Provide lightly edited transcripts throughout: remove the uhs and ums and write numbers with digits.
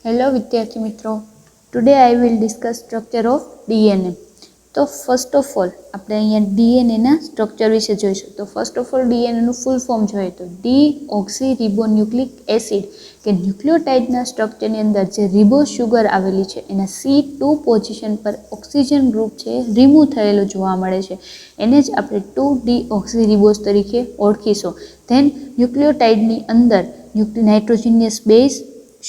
Hello વિદ્યાર્થી મિત્રો, today I will discuss structure of DNA. તો ફર્સ્ટ ઓફ ઓલ આપણે અહીંયા ડીએનએના સ્ટ્રક્ચર વિશે જોઈશું. તો ફર્સ્ટ ઓફ ઓલ ડીએનએનું ફૂલ ફોર્મ જોઈએ તો ડી ઓક્સી રિબોન્યુક્લિક એસિડ કે ન્યુક્લિયોટાઇડના સ્ટ્રક્ચરની અંદર જે રિબો શુગર આવેલી છે એના C2 પોઝિશન પર ઓક્સિજન ગ્રુપ છે રિમૂવ થયેલો જોવા મળે છે. એને જ આપણે 2D ઓક્સી રિબોઝ તરીકે ઓળખીશું. ધેન ન્યુક્લિયોટાઇડની અંદર નાઇટ્રોજિનિયસ બેઝ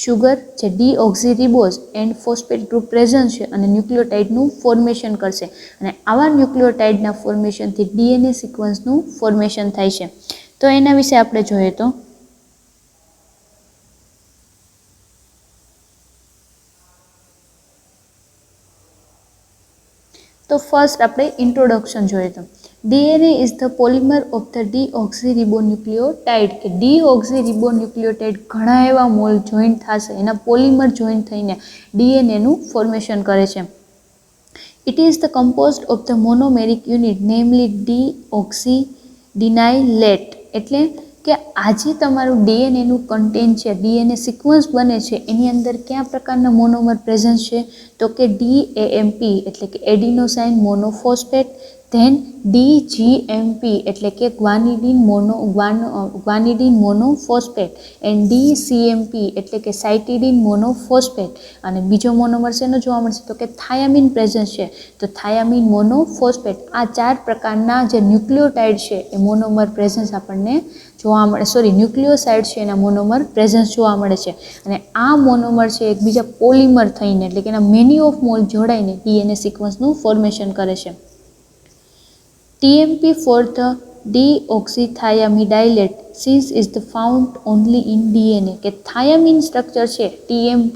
શુગર જે deoxy ribose and phosphate group present છે અને ન્યુક્લિયોટાઇડનું ફોર્મેશન કરશે અને આવા ન્યુક્લિયોટાઇડના ફોર્મેશનથી ડીએનએ સિક્વન્સનું ફોર્મેશન થાય છે. તો એના વિશે આપણે જોઈએ તો ફર્સ્ટ આપણે ઇન્ટ્રોડક્શન જોઈએ તો DNA is the polymer of the deoxyribonucleotide કે deoxyribonucleotide ઘણા એવા મોલ જોઈન્ટ થશે એના પોલિમર જોઈન્ટ થઈને ડીએનએનું ફોર્મેશન કરે છે. It is the composed of the monomeric unit namely deoxydenylate. એટલે કે આજે તમારું ડીએનએનું કન્ટેન્ટ છે, ડીએનએ સિક્વન્સ બને છે એની અંદર કયા પ્રકારના મોનોમર પ્રેઝન્ટ છે તો કે DAMP એટલે કે એડિનોસાઇન મોનોફોસ્ફેટ, ધેન DGMP એટલે કે ગ્વાનિડીન મોનોફોસ્ફેટ એન્ડ DCMP એટલે કે સાઇટિડીન મોનોફોસ્ફેટ. અને બીજો મોનોમર શેનો જોવા મળશે તો કે થાયામીન પ્રેઝન્ટ છે તો થાયામીન મોનોફોસ્ફેટ. આ 4 પ્રકારના જે ન્યુક્લિયોટાઇડ છે એ મોનોમર પ્રેઝન્સ આપણને જોવા મળે, ન્યુક્લિયોસાઇડ છે એના મોનોમર પ્રેઝન્સ જોવા મળે છે. અને આ મોનોમર છે એકબીજા પોલિમર થઈને એટલે કે એના મેની ઓફ મોલ જોડાઈને ડીએનએ સિક્વન્સનું ફોર્મેશન કરે છે. TMP for the deoxythiamidylate since is the found only in DNA કે થાયામીન સ્ટ્રક્ચર છે TMP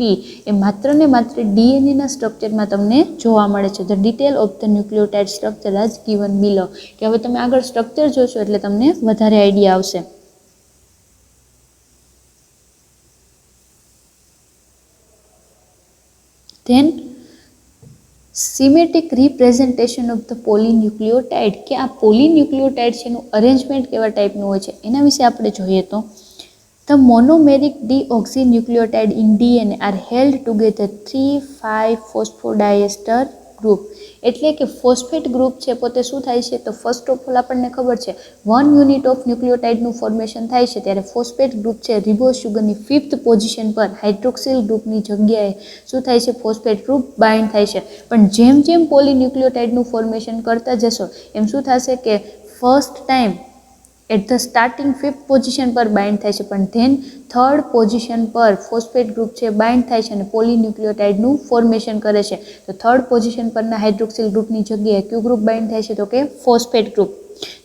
એ માત્ર ને માત્ર ડીએનએના સ્ટ્રક્ચરમાં તમને જોવા મળે છે. The detail of the nucleotide structure આજ ગિવન બિલો કે હવે તમે આગળ સ્ટ્રક્ચર જોશો એટલે તમને વધારે આઈડિયા આવશે. ધેન સિમેટિક રિપ્રેઝન્ટેશન ઓફ ધ પોલીન્યુક્લિયોટાઇડ કે આ પોલીન્યુક્લિયોટાઇડ છે એનું અરેન્જમેન્ટ કેવા ટાઈપનું હોય છે એના વિશે આપણે જોઈએ તો the monomeric deoxynucleotide in DNA are held together 3,5-ફોસ્ફોડાયસ્ટર ગ્રુપ. એટલે કે ફોસ્ફેટ ગ્રુપ છે પોતે શું થાય છે તો ફર્સ્ટ ઓફ ઓલ આપણને ખબર છે 1 યુનિટ ઓફ ન્યુક્લિયોટાઇડનું ફોર્મેશન થાય છે ત્યારે ફોસ્ફેટ ગ્રુપ છે રિબોઝ શુગરની 5th પોઝિશન પર હાઇડ્રોક્સિલ ગ્રુપની જગ્યાએ શું થાય છે ફોસ્ફેટ ગ્રુપ બાઇન્ડ થાય છે. પણ જેમ જેમ પોલીન્યુક્લિયોટાઇડનું ફોર્મેશન કરતા જશો એમ શું થશે કે first time at the starting 5th position પર બાઇન્ડ થાય છે પણ ધેન 3rd પોઝિશન પર ફોસ્ફેટ ગ્રુપ છે બાઇન્ડ થાય છે અને પોલીન્યુક્લિયોટાઇડનું ફોર્મેશન કરે છે. તો 3rd પોઝિશન પરના હાઇડ્રોક્સિલ ગ્રુપની જગ્યાએ કયું ગ્રુપ બાઇન્ડ થાય છે તો કે ફોસ્ફેટ ગ્રુપ.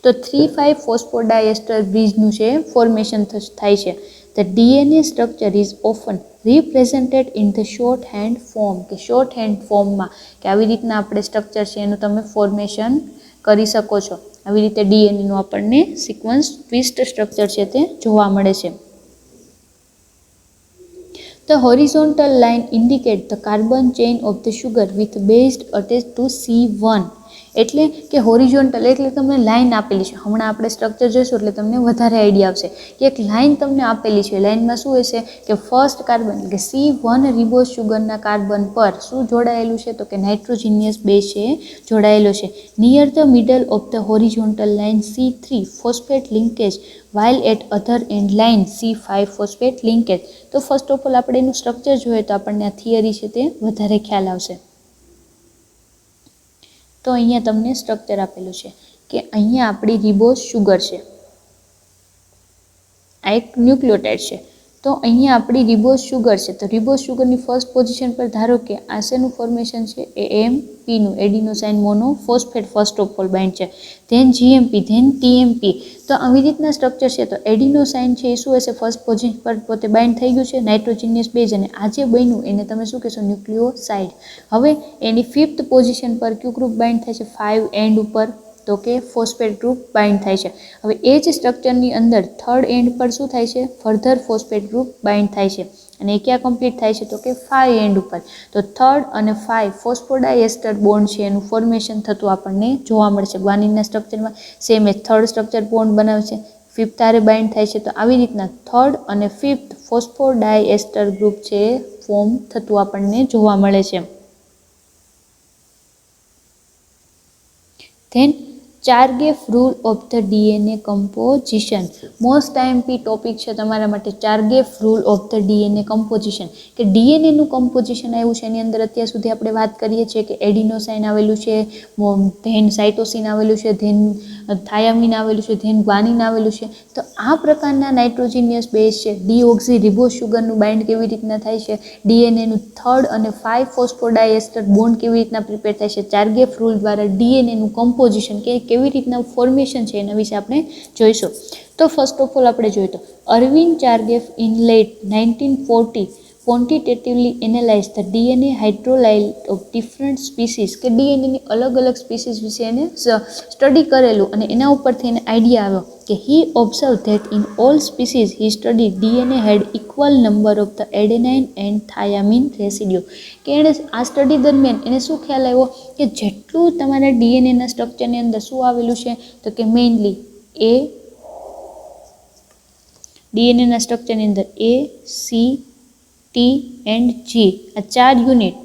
તો 3,5-ફોસ્ફોડાયસ્ટર બ્રિજનું છે ફોર્મેશન થાય છે. The DNA structure is often represented in the short hand form કે શોર્ટ હેન્ડ ફોર્મમાં કે આવી રીતના આપણે સ્ટ્રક્ચર છે એનું તમે ફોર્મેશન કરી શકો છો. આવી રીતે ડીએનએનું આપણને સિક્વન્સ ટ્વિસ્ટ સ્ટ્રક્ચર છે તે જોવા મળે છે. The horizontal line indicates the carbon chain of the sugar with base attached to C1. એટલે કે હોરિઝોન્ટલ એટલે તમને લાઈન આપેલી છે. હમણાં આપણે સ્ટ્રક્ચર જોઈશું એટલે તમને વધારે આઈડિયા આવશે કે એક લાઈન તમને આપેલી છે. લાઈનમાં શું હશે કે ફર્સ્ટ કાર્બન એટલે કે C1 રિબોઝ શુગરના કાર્બન પર શું જોડાયેલું છે તો કે નાઇટ્રોજિનિયસ બેઝ છે જોડાયેલો છે. Near the middle of the horizontal line C3 phosphate linkage while at other end line C5 phosphate linkage. તો ફર્સ્ટ ઓફ ઓલ આપણે એનું સ્ટ્રક્ચર જોઈએ તો આપણને આ થિયરી છે તે વધારે ખ્યાલ આવશે. તો અહીંયા તમને સ્ટ્રક્ચર આપેલું છે કે અહીંયા આપણી રિબોઝ શુગર છે, આ એક ન્યુક્લિયોટાઇડ છે. તો અહીંયા આપણી રિબોઝ શુગર છે તો રિબોઝ શુગરની ફર્સ્ટ પોઝિશન પર ધારો કે આ શેનું ફોર્મેશન છે AMPનું adenosine monophosphate first of all bind છે, ધેન GMP, ધેન TMP. તો આવી રીતના સ્ટ્રક્ચર છે. તો એડિનોસાઇન છે એ શું હશે ફર્સ્ટ પોઝિશન પર પોતે બાઇન્ડ થઈ ગયું છે નાઇટ્રોજિનિયસ બેઝ અને આ જે બન્યું એને તમે શું કહેશો ન્યુક્લિયોસાઇડ. હવે એની 5th પોઝિશન પર કયું ગ્રુપ બાઇન્ડ થાય છે 5 એન્ડ ઉપર તો કે ફોસ્ફેટ ગ્રુપ બાઇન્ડ થાય છે. હવે એ જ સ્ટ્રક્ચરની અંદર 3rd એન્ડ પર શું થાય છે ફર્ધર ફોસ્ફેટ ગ્રુપ બાઇન્ડ થાય છે અને એ ક્યાં કમ્પ્લીટ થાય છે તો કે 5 એન્ડ ઉપર. તો 3rd અને 5 ફોસ્ફોડાયસ્ટર બોન્ડ છે એનું ફોર્મેશન થતું આપણને જોવા મળશે. ગ્વાનિનના સ્ટ્રક્ચરમાં સેમ એ 3rd સ્ટ્રક્ચર બોન્ડ બનાવે છે, 5th આરે બાઇન્ડ થાય છે. તો આવી રીતના 3rd અને 5th ફોસ્ફોડાયસ્ટર ગ્રુપ છે ફોર્મ થતું આપણને જોવા મળે છે. Then Chargaff rule of the DNA composition. Most IMP topic છે તમારા માટે Chargaff rule of the DNA composition, કે ડીએનએનું કમ્પોઝિશન આવ્યું છે. એની અંદર અત્યાર સુધી આપણે વાત કરીએ છીએ કે એડિનોસાઇન આવેલું છે, ધેન સાઇટોસિન આવેલું છે, ધેન થાયામિન આવેલું છે, ધેન ગ્વાનિન આવેલું છે. તો આ પ્રકારના નાઇટ્રોજિનિયસ બેઝ છે. ડીઓક્સી રિબોઝ શુગરનું બાઇન્ડ કેવી રીતના થાય છે, ડીએનએનું 3rd અને 5 ફોસ્ફોડાયસ્ટર બોન્ડ કેવી રીતના પ્રિપેર થાય છે, ચાર્ગેફ રૂલ દ્વારા ડીએનએનું કમ્પોઝિશન કે કેવી રીતના ફોર્મેશન છે એના વિશે આપણે જોઈશું. તો ફર્સ્ટ ઓફ ઓલ આપણે જોઈએ તો Erwin Chargaff in late 1940 quantitatively analyse the DNA hydrolysate of different species, કે ડીએનએની અલગ અલગ સ્પીસીસ વિશે એને સ્ટડી કરેલું અને એના ઉપરથી એને આઈડિયા આવ્યો કે he observe that in all species he study DNA had equal number of the adenine and thymine residue. કે એણે આ સ્ટડી દરમિયાન એને શું ખ્યાલ આવ્યો કે જેટલું તમારા ડીએનએના સ્ટ્રક્ચરની અંદર શું આવેલું છે, તો કે મેઇનલી એ ડીએનએના સ્ટ્રક્ચરની અંદર એ, સી, ટી એન્ડ જી, આ 4 યુનિટ,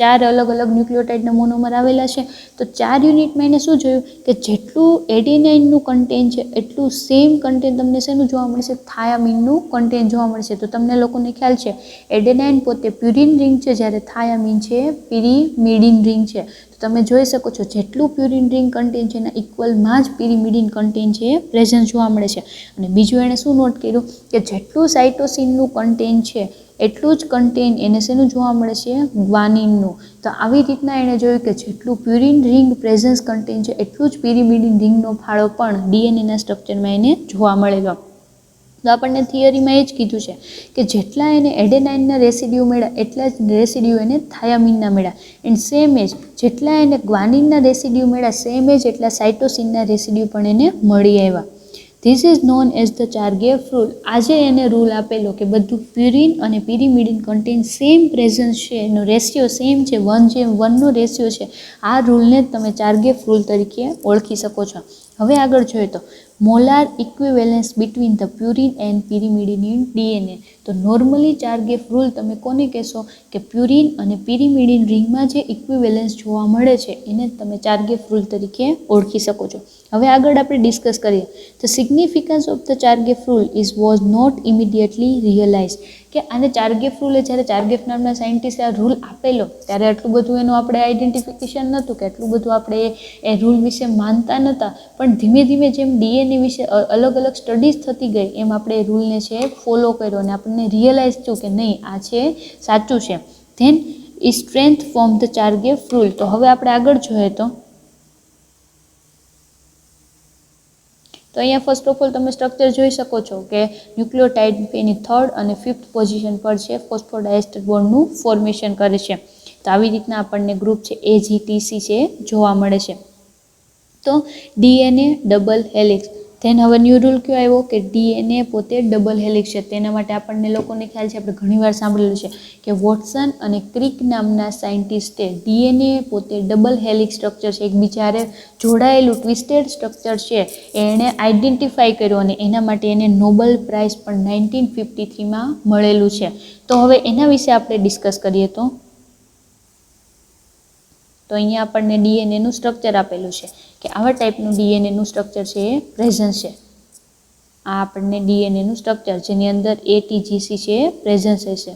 4 અલગ અલગ ન્યુક્લિયોટાઇડના મોનોમર આવેલા છે. તો 4 યુનિટમાં એને શું જોયું કે જેટલું એડિનાઇનનું કન્ટેન્ટ છે એટલું સેમ કન્ટેન્ટ તમને શેનું જોવા મળશે, થાયામિનનું કન્ટેન્ટ જોવા મળશે. તો તમને લોકોને ખ્યાલ છે એડેનાઇન પોતે પ્યુરિન રિંગ છે, જ્યારે થાયામિન છે પિરિમિડિન રિંગ છે. તો તમે જોઈ શકો છો જેટલું પ્યુરિન રિંગ કન્ટેન્ટ છે એના ઇક્વલમાં જ પિરિમિડિન કન્ટેન્ટ છે પ્રેઝન્ટ જોવા મળે છે. અને બીજું એણે શું નોટ કર્યું કે જેટલું સાઇટોસિનનું કન્ટેન્ટ છે એટલું જ કન્ટેન્ટ એને શેનું જોવા મળે છે, ગ્વાનિનનું. તો આવી રીતના એણે જોયું કે જેટલું પ્યુરિન રિંગ પ્રેઝન્સ કન્ટેન્ટ છે એટલું જ પિરિમિડિન રિંગનો ફાળો પણ ડીએનએના સ્ટ્રક્ચરમાં એને જોવા મળેલો. તો આપણને થિયરીમાં એ જ કીધું છે કે જેટલા એને એડેનાઇનના રેસિડ્યુ મળ્યા એટલા જ રેસિડ્યુ એને થાયામિનના મળ્યા. એન્ડ સેમ એજ જેટલા એને ગ્વાનિનના રેસિડ્યુ મળ્યા સેમ એજ એટલા સાઇટોસિનના રેસિડ્યુ પણ એને મળી આવ્યા. This is known as the Chargaff rule. આજે એને રૂલ આપેલો કે બધું પ્યુરિન અને પિરિમિડિન કન્ટેન્ટ સેમ પ્રેઝન્સ છે, એનો રેશિયો સેમ છે, 1:1નો રેશિયો છે. આ રૂલને જ તમે ચાર્ગેફ રૂલ તરીકે ઓળખી શકો છો. હવે આગળ જોઈએ તો molar equivalence between the purine and pyrimidine in DNA. તો નોર્મલી ચાર્ગેફ રૂલ તમે કોને કહેશો કે પ્યુરિન અને પિરિમિડિન રિંગમાં જે ઇક્વિવેલન્સ જોવા મળે છે એને તમે ચાર્ગેફ રૂલ તરીકે ઓળખી શકો છો. હવે આગળ આપણે ડિસ્કસ કરીએ તો significance of the Chargaff rule is was not immediately realise. કે આને ચાર્ગેફ રૂલે જ્યારે ચાર્ગેફ નામના સાયન્ટિસ્ટે આ રૂલ આપેલો ત્યારે આટલું બધું એનું આપણે આઈડેન્ટિફિકેશન નહોતું, કે એટલું બધું આપણે એ રૂલ વિશે માનતા નહોતા. પણ ધીમે ધીમે જેમ ડીએનએ વિશે અલગ અલગ સ્ટડીઝ થતી ગઈ એમ આપણે એ રૂલને છે ફોલો કર્યો અને આપણને રિયલાઇઝ થયું કે નહીં આ છે સાચું છે. Then the strength from the Chargaff rule. તો હવે આપણે આગળ જોઈએ તો અહીંયા ફર્સ્ટ ઓફ ઓલ તમે સ્ટ્રક્ચર જોઈ શકો છો કે ન્યુક્લિયોટાઇડ એની 3rd અને 5th પોઝિશન પર છે ફોસ્ફોડાયસ્ટર બોન્ડનું ફોર્મેશન કરે છે. તો આવી રીતના આપણને ગ્રુપ છે AGTC છે જોવા મળે છે. તો ડીએનએ ડબલ હેલિક્સ. ધેન હવે ન્યૂ રૂલ કયો આવ્યો કે ડીએનએ પોતે ડબલ હેલિક્સ છે. તેના માટે આપણને લોકોને ખ્યાલ છે, આપણે ઘણીવાર સાંભળેલું છે કે વોટસન અને ક્રિક નામના સાયન્ટિસ્ટે ડીએનએ પોતે ડબલ હેલિક્સ સ્ટ્રક્ચર છે, એકબીજારે જોડાયેલું ટ્વિસ્ટેડ સ્ટ્રક્ચર છે એણે આઈડેન્ટિફાઈ કર્યો અને એના માટે એને નોબલ પ્રાઇઝ પણ 1953માં મળેલું છે. તો હવે એના વિશે આપણે ડિસ્કસ કરીએ તો અહીંયા આપણને ડીએનએનું સ્ટ્રક્ચર આપેલું છે કે આવા ટાઈપનું ડીએનએનું સ્ટ્રક્ચર છે એ પ્રેઝન્સ છે. આ આપણને ડીએનએનું સ્ટ્રક્ચર જેની અંદર ATGC છે એ પ્રેઝન્સ હશે.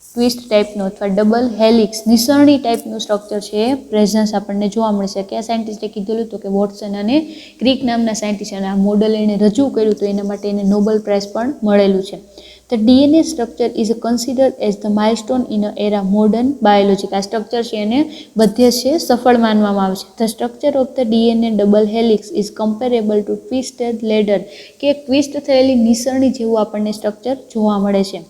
ટ્વિસ્ટ ટાઈપનું અથવા ડબલ હેલિક્સ નિસરણી ટાઈપનું સ્ટ્રક્ચર છે એ પ્રેઝન્સ આપણને જોવા મળશે. કે આ સાયન્ટિસ્ટે કીધેલું હતું કે વોટસન અને ક્રિક નામના સાયન્ટિસ્ટ અને આ મોડલ એને રજૂ કર્યું હતું એના માટે એને નોબલ પ્રાઇઝ પણ મળેલું છે. The DNA structure is considered as the milestone in an era modern biology. આ સ્ટ્રક્ચર છે એને બધે છે સફળ માનવામાં આવે છે. The structure of the DNA double helix is comparable to twisted ladder. કે ટ્વિસ્ટ થયેલી નિસરણી જેવું આપણને સ્ટ્રક્ચર જોવા મળે છે.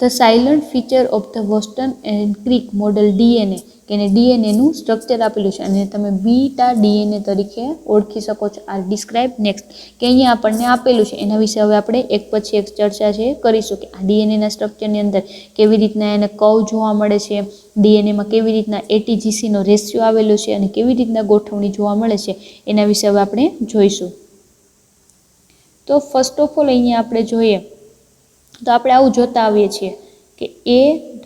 The silent feature of the Watson and Crick model DNA કે એને ડીએનએનું સ્ટ્રક્ચર આપેલું છે અને તમે બીટા ડીએનએ તરીકે ઓળખી શકો છો. આ ડિસ્ક્રાઇબ નેક્સ્ટ કે અહીંયા આપણને આપેલું છે એના વિશે હવે આપણે એક પછી એક ચર્ચા છે કરીશું કે આ ડીએનએના સ્ટ્રક્ચરની અંદર કેવી રીતના એને કર્વ જોવા મળે છે, ડીએનએમાં કેવી રીતના ATGCનો રેશિયો આવેલો છે અને કેવી રીતના ગોઠવણી જોવા મળે છે એના વિશે હવે આપણે જોઈશું. તો ફર્સ્ટ ઓફ ઓલ અહીંયા આપણે જોઈએ તો આપણે આવું જોતા આવીએ છીએ કે એ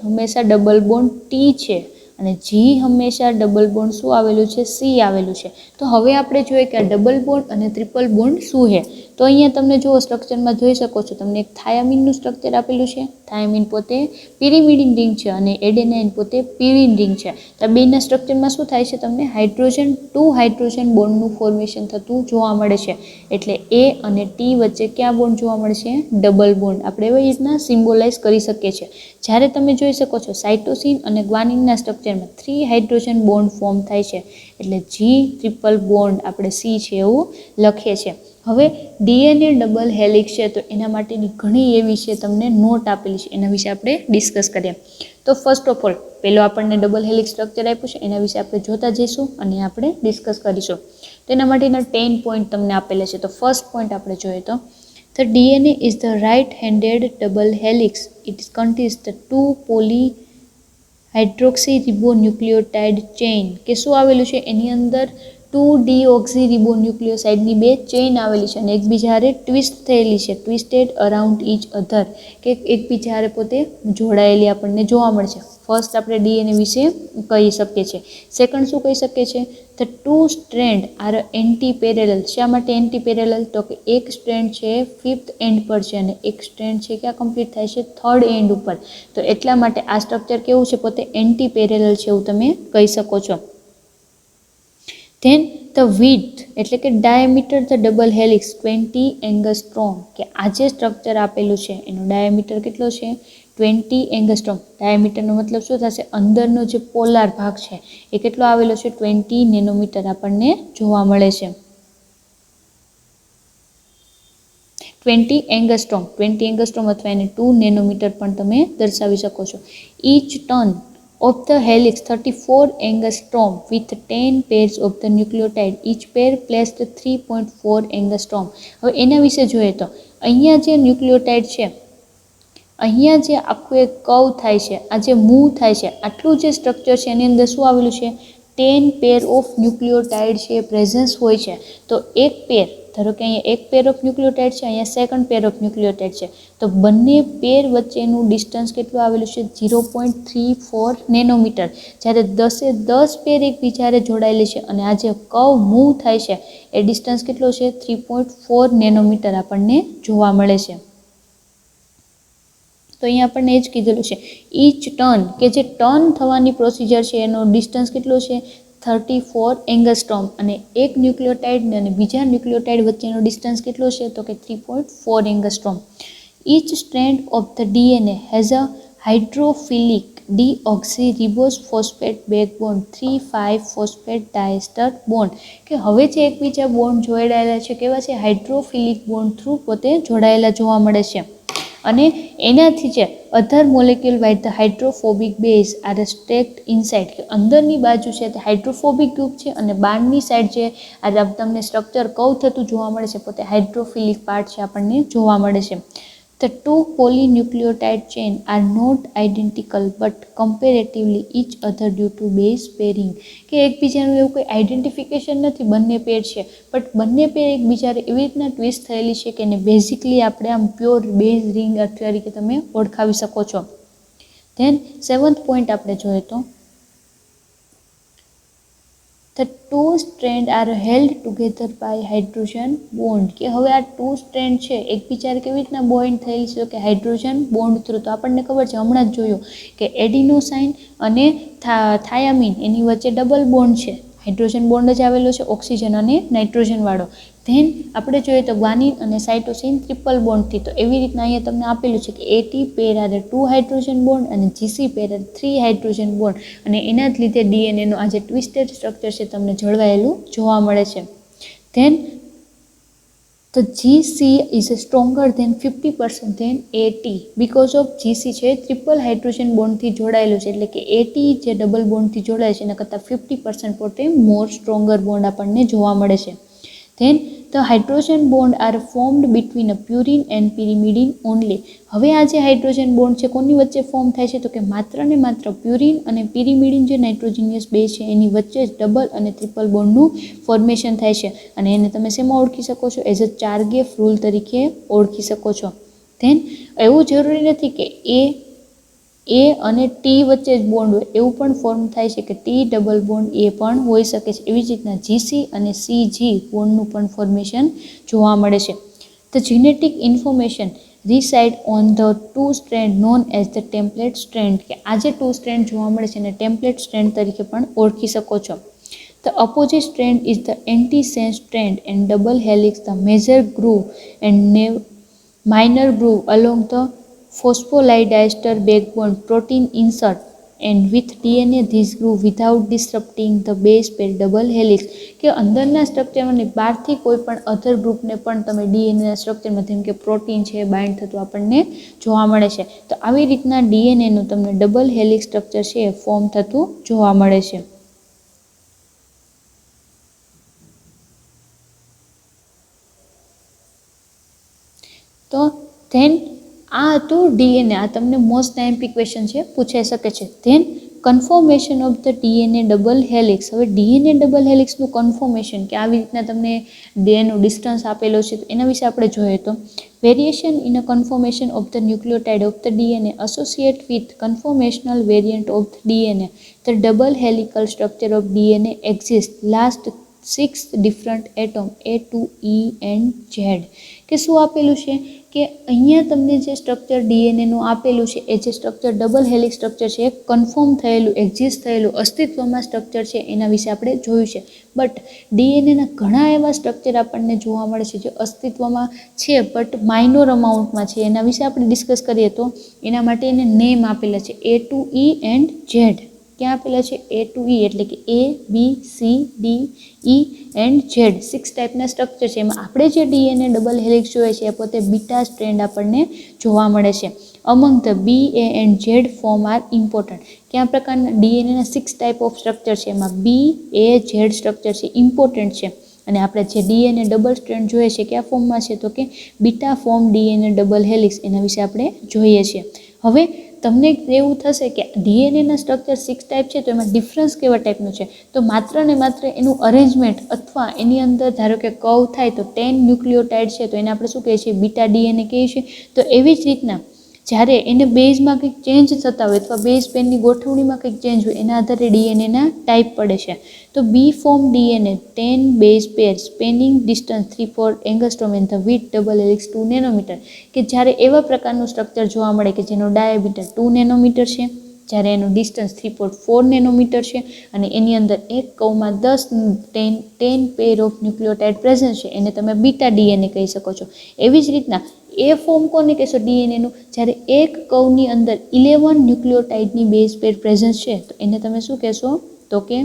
હંમેશા ડબલ બોન્ડ ટી છે અને જી હંમેશા ડબલ બોન્ડ શું આવેલું છે, સી આવેલું છે. તો હવે આપણે જોઈએ કે આ ડબલ બોન્ડ અને ટ્રિપલ બોન્ડ શું છે. તો અહીંયા તમને જુઓ સ્ટ્રક્ચરમાં જોઈ શકો છો, તમને એક થાયામીનનું સ્ટ્રક્ચર આપેલું છે. થાયામીન પોતે પિરિમિડિન રિંગ છે અને એડેનાઇન પોતે પિરિન રિંગ છે. તો બેના સ્ટ્રક્ચરમાં શું થાય છે, તમને હાઇડ્રોજન 2 હાઇડ્રોજન બોન્ડનું ફોર્મેશન થતું જોવા મળે છે. એટલે એ અને ટી વચ્ચે ક્યાં બોન્ડ જોવા મળે છે, ડબલ બોન્ડ. આપણે એવી રીતના સિમ્બોલાઇઝ કરી શકીએ છીએ. જ્યારે તમે જોઈ શકો છો સાઇટોસિન અને ગ્વાનિનના સ્ટ્રક્ચરમાં 3 હાઇડ્રોજન બોન્ડ ફોર્મ થાય છે. એટલે જી ટ્રિપલ બોન્ડ આપણે સી છે એવું લખીએ છીએ. હવે ડીએનએ ડબલ હેલિક્સ છે તો એના માટેની ઘણી એવી છે તમને નોટ આપેલી છે, એના વિશે આપણે ડિસ્કસ કરીએ. તો ફર્સ્ટ ઓફ ઓલ પહેલો આપણને ડબલ હેલિક્સ સ્ટ્રક્ચર આપ્યું છે, એના વિશે આપણે જોતા જઈશું અને આપણે ડિસ્કસ કરીશું. તો એના માટેના 10 પોઈન્ટ તમને આપેલા છે. તો ફર્સ્ટ પોઈન્ટ આપણે જોઈએ તો the DNA is the right-handed double helix. It contains the 2 polyhydroxyribonucleotide chain. કે શું આવેલું છે એની અંદર 2 deoxyribonucleosideની 2 ચેઇન આવેલી છે અને એકબીજા હારે ટ્વિસ્ટ થયેલી છે, ટ્વિસ્ટેડ અરાઉન્ડ ઈચ અધર, કે એકબીજા હારે પોતે જોડાયેલી આપણને જોવા મળે છે. ફર્સ્ટ આપણે ડીએનએ વિશે કહી શકીએ છીએ. સેકન્ડ શું કહી શકીએ છીએ, the 2 strand are anti parallel. શા માટે એન્ટી પેરેલલ, તો કે એક સ્ટ્રેન્ડ છે 5th એન્ડ પર છે અને એક સ્ટ્રેન્ડ છે ક્યાં કમ્પ્લીટ થાય છે, 3rd એન્ડ ઉપર. તો એટલા માટે આ સ્ટ્રક્ચર કેવું છે, પોતે એન્ટી પેરેલલ છે એવું તમે કહી શકો છો. ધેન ધ width એટલે કે diameter the double helix 20 angstrom. કે આ જે સ્ટ્રક્ચર આપેલું છે એનો ડાયામીટર કેટલો છે, 20 એંગસ્ટ્રોમ. ડાયામીટરનો મતલબ શું થશે, અંદરનો જે પોલાર ભાગ છે એ કેટલો આવેલો છે, 20 નેનોમીટર આપણને જોવા મળે છે. 20 એંગસ્ટ્રોમ, 20 એંગસ્ટ્રોમ અથવા એને 2 નેનોમીટર પણ તમે દર્શાવી શકો છો. Each turn of the helix 34 angstrom with 10 pairs of the nucleotide, each pair placed 3.4 angstrom. હવે એના વિશે જોઈએ તો અહીંયા જે ન્યુક્લિયોટાઇડ છે, અહીંયા જે આખું એક કર્વ થાય છે, આ જે મૂવ થાય છે, આટલું જે સ્ટ્રક્ચર છે એની અંદર શું આવેલું છે, 10 પેર ઓફ ન્યુક્લિયોટાઇડ છે પ્રેઝન્સ હોય છે. તો એક પેર, ધારો કે અહીંયા એક પેર ઓફ ન્યુક્લિયોટાઇડ છે, અહીંયા સેકન્ડ પેર ઓફ ન્યુક્લિયોટાઇડ છે, તો બંને પેર વચ્ચેનું ડિસ્ટન્સ કેટલું આવેલું છે, 0.34 નેનોમીટર. જ્યારે 10 પેર એકબીજારે જોડાયેલી છે અને આ જે કર્વ મૂવ થાય છે એ ડિસ્ટન્સ કેટલો છે, 3.4 નેનોમીટર આપણને જોવા મળે છે. તો અહીંયા આપણને એ જ કીધેલું છે, ઈચ ટર્ન, કે જે ટર્ન થવાની પ્રોસિજર છે એનો ડિસ્ટન્સ કેટલો છે, 34 એંગસ્ટ્રોમ. અને એક ન્યુક્લિયોટાઇડ અને બીજા ન્યુક્લિયોટાઇડ વચ્ચેનો ડિસ્ટન્સ કેટલો છે, તો કે 3.4 angstrom. Each strand of the DNA has a hydrophilic deoxyribose phosphate backbone 3,5 phosphate diester bond. કે હવે જે એકબીજા બોન્ડ જોડાયેલા છે કેવા છે, હાઇડ્રોફિલિક બોન્ડ થ્રુ પોતે જોડાયેલા જોવા મળે છે. અને એનાથી જે other molecule while the hydrophobic base are stacked inside, કે અંદરની બાજુ છે તે હાઇડ્રોફોબિક ગ્રુપ છે અને બહારની સાઈડ જે આ તમને સ્ટ્રક્ચર કવ થતું જોવા મળે છે પોતે હાઇડ્રોફિલિક પાર્ટ છે આપણને જોવા મળે છે. The 2 polynucleotide chain are not identical but comparatively each other due to base pairing. કે એકબીજાનું એવું કોઈ આઈડેન્ટિફિકેશન નથી, બંને પેર છે બટ બંને પેર એકબીજાને એવી રીતના ટ્વિસ્ટ થયેલી છે કે એને બેઝિકલી આપણે આમ પ્યોર બેઝ રિંગ તરીકે તમે ઓળખાવી શકો છો. ધેન 7th પોઈન્ટ આપણે જોઈએ તો the 2 strands are held together by hydrogen bond. કે હવે આ 2 સ્ટ્રેન્ડ છે એકબીજાને કેવી રીતના બોન્ડ થયેલી છે કે હાઇડ્રોજન બોન્ડ થ્રુ. તો આપણને ખબર છે, હમણાં જ જોયું કે એડિનોસાઇન અને થાયામીન એની વચ્ચે ડબલ બોન્ડ છે, હાઇડ્રોજન બોન્ડ જ આવેલો છે ઓક્સિજન અને નાઇટ્રોજન વાળો. ધેન આપણે જોઈએ તો ગ્વાનિન અને સાઇટોસિન ટ્રિપલ બોન્ડથી. તો એવી રીતના અહીંયા તમને આપેલું છે કે એટી પેર આરે 2 હાઇડ્રોજન બોન્ડ અને જીસી પેર આરે 3 હાઇડ્રોજન બોન્ડ. અને એના જ લીધે ડીએનએનો આ જે ટ્વિસ્ટેડ સ્ટ્રક્ચર છે તમને જળવાયેલું જોવા મળે છે. ધેન તો GC is stronger than 50% than AT because of GC છે ટ્રિપલ હાઇડ્રોજન બોન્ડથી જોડાયેલું છે, એટલે કે એટી જે ડબલ બોન્ડથી જોડાય છે એના કરતાં 50% પોતે મોર સ્ટ્રોંગર બોન્ડ આપણને જોવા મળે છે. Then the hydrogen bond are formed between a purine and pyrimidine only. હવે આ જે હાઇડ્રોજન બોન્ડ છે કોની વચ્ચે ફોર્મ થાય છે, તો કે માત્ર ને માત્ર પ્યુરિન અને પિરિમિડિન જે નાઇટ્રોજનિયસ બેઝ છે એની વચ્ચે જ ડબલ અને ટ્રિપલ બોન્ડનું ફોર્મેશન થાય છે. અને એને તમે શેમાં ઓળખી શકો છો, એઝ અ ચાર્ગેફ રૂલ તરીકે ઓળખી શકો છો. ધેન એવું જરૂરી નથી કે એ અને ટી વચ્ચે જ બોન્ડ હોય, એવું પણ ફોર્મ થાય છે કે ટી ડબલ બોન્ડ એ પણ હોઈ શકે છે. એવી જ રીતના જીસી અને સીજી બોન્ડનું પણ ફોર્મેશન જોવા મળે છે. The genetic information reside on the two strand known as the template strand, કે આ જે ટુ સ્ટ્રેન્ડ જોવા મળે છે એને ટેમ્પલેટ સ્ટ્રેન્ડ તરીકે પણ ઓળખી શકો છો. The opposite strand is the antisense strand and double helix, the major groove and minor groove along the phospholipid backbone protein insert and with DNA this groove without disrupting the base pair double helix, કે અંદરના સ્ટ્રક્ચરની બહારથી કોઈ પણ અધર ગ્રુપને પણ તમે ડીએનએના સ્ટ્રક્ચરમાં જેમ કે પ્રોટીન છે બાઇન્ડ થતું આપણને જોવા મળે છે. તો આવી રીતના ડીએનએનું તમને ડબલ હેલિક્સ સ્ટ્રક્ચર છે એ ફોર્મ થતું જોવા મળે છે. તો ધેન આ હતું ડીએનએ. આ તમને મોસ્ટ આઈએમપી ક્વેશ્ચન છે, પૂછાઈ શકે છે. Then conformation of the DNA double helix. હવે ડીએનએ ડબલ હેલિક્સનું કન્ફર્મેશન, કે આવી રીતના તમને એનું ડિસ્ટન્સ આપેલો છે, તો એના વિશે આપણે જોઈએ તો variation in a conformation of the nucleotide of the DNA associate with conformational variant of the DNA the double helical structure of DNA exist least 6 different atom A to E and Z. કે શું આપેલું છે કે અહીંયા તમને જે structure ડીએનએનું આપેલું છે એ જે સ્ટ્રક્ચર ડબલ હેલિક્સ સ્ટ્રક્ચર છે એ કન્ફર્મ થયેલું, એક્ઝિસ્ટ થયેલું, અસ્તિત્વમાં સ્ટ્રક્ચર છે એના વિશે આપણે જોયું છે. બટ ડીએનએના ઘણા એવા સ્ટ્રક્ચર આપણને જોવા મળે છે જે અસ્તિત્વમાં છે બટ માઇનોર અમાઉન્ટમાં છે. એના વિશે આપણે ડિસ્કસ કરીએ તો એના માટે એને નેમ આપેલા છે A to E and Z. ક્યાં આપેલા છે? A to E એટલે કે A, B, C, D, E and Z 6 ટાઈપના સ્ટ્રક્ચર છે. એમાં આપણે જે ડીએનએ ડબલ હેલિક્સ જોઈએ છે એ પોતે બીટા સ્ટ્રેન્ડ આપણને જોવા મળે છે. અમંગ the B, A and Z form are important. કયા પ્રકારના ડીએનએના 6 ટાઈપ ઓફ સ્ટ્રક્ચર છે એમાં B, A, Z સ્ટ્રક્ચર છે ઇમ્પોર્ટન્ટ છે. અને આપણે જે ડીએનએ ડબલ સ્ટ્રેન્ડ જોઈએ છે કયા ફોર્મમાં છે તો કે beta form DNA double helix, એના વિશે આપણે જોઈએ છીએ. હવે તમને એવું થશે કે ડીએનએના સ્ટ્રક્ચર 6 ટાઈપ છે તો એમાં ડિફરન્સ કેવા ટાઈપનું છે, તો માત્ર ને માત્ર એનું અરેન્જમેન્ટ અથવા એની અંદર ધારો કે કર્વ થાય તો 10 ન્યુક્લિયોટાઇડ છે તો એને આપણે શું કહીએ છીએ? બીટા ડીએનએ કહીએ છીએ. તો એવી જ રીતના જ્યારે એને બેઝમાં કંઈક ચેન્જ થતા હોય અથવા બેઝ પેનની ગોઠવણીમાં કંઈક ચેન્જ હોય એના આધારે ડીએનએના ટાઈપ પડે છે. તો B form DNA 10 base pair spanning distance 3-4 angstrom and the with double helix 2 nanometre, કે જ્યારે એવા પ્રકારનું સ્ટ્રક્ચર જોવા મળે કે જેનો ડાયામીટર 2 નેનોમીટર છે, જ્યારે એનું ડિસ્ટન્સ 3.4 નેનોમીટર છે અને એની અંદર એક કવમાં 10 પેર ઓફ ન્યુક્લિયોટાઇડ પ્રેઝન્ટ છે, એને તમે બીટા ડીએનએ કહી શકો છો. એવી જ રીતના એ ફોર્મ કોને કહેશો ડીએનએનું? જ્યારે એક કવની અંદર 11 ન્યુક્લિયોટાઇડની બેઝ પેર પ્રેઝન્ટ છે તો એને તમે શું કહેશો? તો કે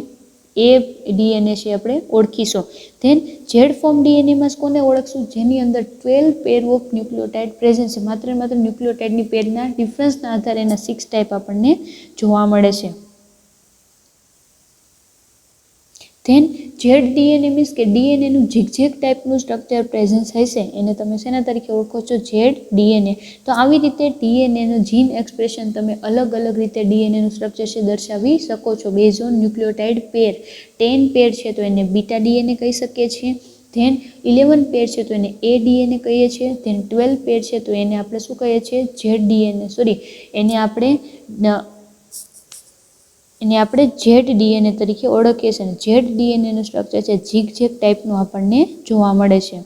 એ ડીએનએ છે આપણે ઓળખીશું. ધેન ઝેડ ફોર્મ ડીએનએમાં કોને ઓળખશું? જેની અંદર 12 પેર ઓફ ન્યુક્લિયોટાઇડ પ્રેઝન્ટ છે. માત્ર ન્યુક્લિયોટાઇડની પેરના ડિફરન્સના આધારે એના 6 ટાઈપ આપણને જોવા મળે છે. ધેન ઝેડ ડીએનએ મીન્સ કે ડીએનએનું ઝિગઝેગ ટાઈપનું સ્ટ્રક્ચર પ્રેઝન્સ હશે એને તમે શેના તરીકે ઓળખો છો? Z DNA. તો આવી રીતે ડીએનએનું જીન એક્સપ્રેશન તમે અલગ અલગ રીતે ડીએનએનું સ્ટ્રક્ચર છે દર્શાવી શકો છો બેઝ ઓન ન્યુક્લિયોટાઇડ પેર. 10 પેર છે તો એને બીટા ડીએનએ કહી શકીએ છીએ. ધેન 11 પેર છે તો એને એ ડીએનએ કહીએ છીએ. ધેન 12 પેર છે તો એને આપણે શું કહીએ છીએ? ઝેડ ડીએનએ એને આપણે ઝેડ ડીએનએ તરીકે ઓળખીએ છીએ. ઝેડ ડીએનએનું સ્ટ્રક્ચર છે ઝિગઝેગ ટાઈપનું આપણને જોવા મળે છે.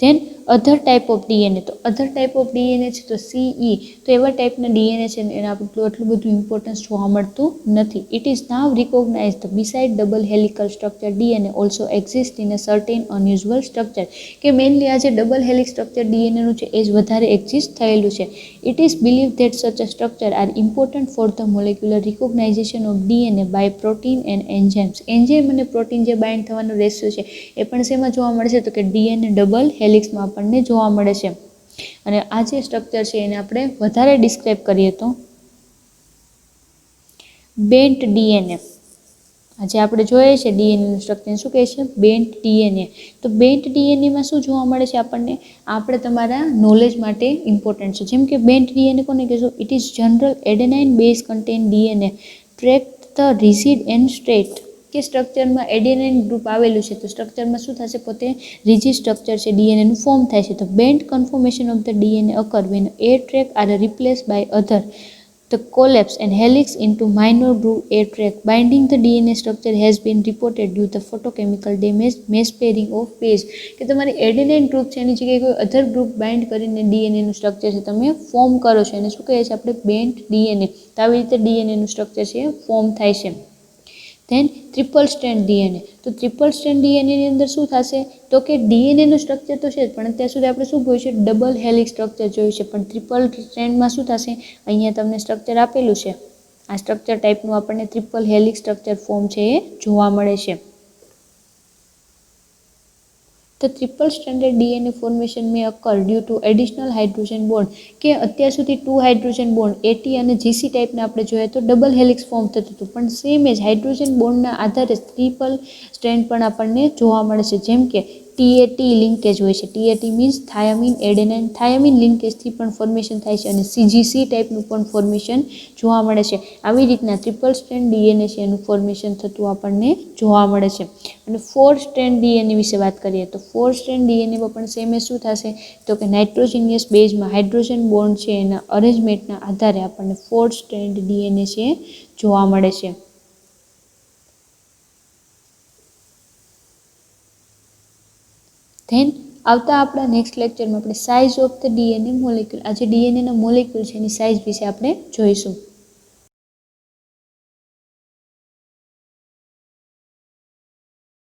Then other type of DNA. તો અધર ટાઈપ ઓફ ડીએનએ છે તો CE. તો એવા ટાઈપના ડીએનએ છે એને આપણું એટલું બધું ઇમ્પોર્ટન્સ જોવા મળતું નથી. It is now રિકોગ્નાઇઝડ beside double helical structure DNA also exist in a certain unusual structure, કે મેઇનલી આ જે ડબલ હેલિક સ્ટ્રક્ચર ડીએનએનું છે એ જ વધારે એક્ઝિસ્ટ થયેલું છે. It is believe that such a structure are important for the molecular recognisation of DNA by protein and enzymes. Enzyme અને protein જે બાઇન્ડ થવાનો રેશિયો છે એ પણ શેમાં જોવા મળે છે? તો કે ડીએનએ ડબલ હેલિક્સમાં આપણને જોવા મળે છે. અને આ જે સ્ટ્રક્ચર છે એને આપણે વધારે ડિસ્ક્રાઇબ કરીએ તો બેન્ટ ડીએનએ. આજે આપણે જોઈએ છે ડીએનએનું સ્ટ્રક્ચર શું કહે છે? Bent DNA. તો બેન્ટ ડીએનએમાં શું જોવા મળે છે આપણને? આપણે તમારા નોલેજ માટે ઇમ્પોર્ટન્ટ છે. જેમ કે બેન્ટ ડીએનએ કોને કહેશો? It is general adenine base contain DNA track the rigid and straight, કે કે સ્ટ્રક્ચરમાં એડેનાઇન ગ્રુપ આવેલું છે તો સ્ટ્રક્ચરમાં શું થશે, પોતે રિજિડ સ્ટ્રક્ચર છે ડીએનએનું ફોર્મ થાય છે. તો bent conformation of the DNA occur when A track are replaced by other. The collapse and helix into minor groove A track binding the DNA structure has been reported due to photochemical damage, mass pairing of page. કે તમારી adenine group છે એની જગ્યાએ કોઈ અધર group bind કરીને ડીએનએનું structure છે તમે form કરો છો એને શું કહીએ છીએ આપણે, બેન્ટ ડીએનએ. તો આવી રીતે ડીએનએનું સ્ટ્રક્ચર છે એ ફોર્મ થાય છે. Then triple strand DNA. તો ટ્રિપલ સ્ટ્રેન્ડ ડીએનએની અંદર શું થશે, તો કે ડીએનએનું સ્ટ્રક્ચર તો છે જ, પણ અત્યાર સુધી આપણે શું જોયું છે, ડબલ હેલિક્સ સ્ટ્રક્ચર જોયું છે. પણ ટ્રિપલ સ્ટ્રેન્ડમાં શું થશે, અહીંયા તમને સ્ટ્રક્ચર આપેલું છે, આ સ્ટ્રક્ચર ટાઈપનું આપણને ટ્રિપલ હેલિક્સ સ્ટ્રક્ચર ફોર્મ છે એ જોવા મળે છે. The triple stranded DNA formation may occur due to additional hydrogen bond. કે અત્યાર સુધી 2 હાઇડ્રોજન બોન્ડ AT અને GC ટાઈપના આપણે જોઈએ તો ડબલ હેલિક્સ ફોર્મ થતું હતું, પણ સેમ જ હાઇડ્રોજન બોન્ડના આધારે ટ્રિપલ સ્ટ્રેન્ડ પણ આપણને જોવા મળે છે. જેમ કે TAT લિંકેજ હોય છે, TAT means thymine adenine, thymine લિંકેજથી પણ ફોર્મેશન થાય છે અને CGC ટાઈપનું પણ ફોર્મેશન જોવા મળે છે. આવી રીતના ટ્રિપલ સ્ટ્રેન્ડ ડીએનએ છે એનું ફોર્મેશન થતું આપણને જોવા મળે છે. અને 4 સ્ટ્રેન્ડ ડીએનએ વિશે વાત કરીએ તો 4 સ્ટ્રેન્ડ ડીએનએમાં પણ સેમ શું થશે, તો કે નાઇટ્રોજિનિયસ બેઝમાં હાઇડ્રોજન બોન્ડ છે એના અરેન્જમેન્ટના આધારે આપણને 4 સ્ટ્રેન્ડ ડીએનએ છે જોવા મળે છે. ધેન આવતા આપણા નેક્સ્ટ લેક્ચરમાં આપણે size of the DNA molecule, આ જે ડીએનએના મોલેક્યુલ છે એની સાઇઝ વિશે આપણે જોઈશું.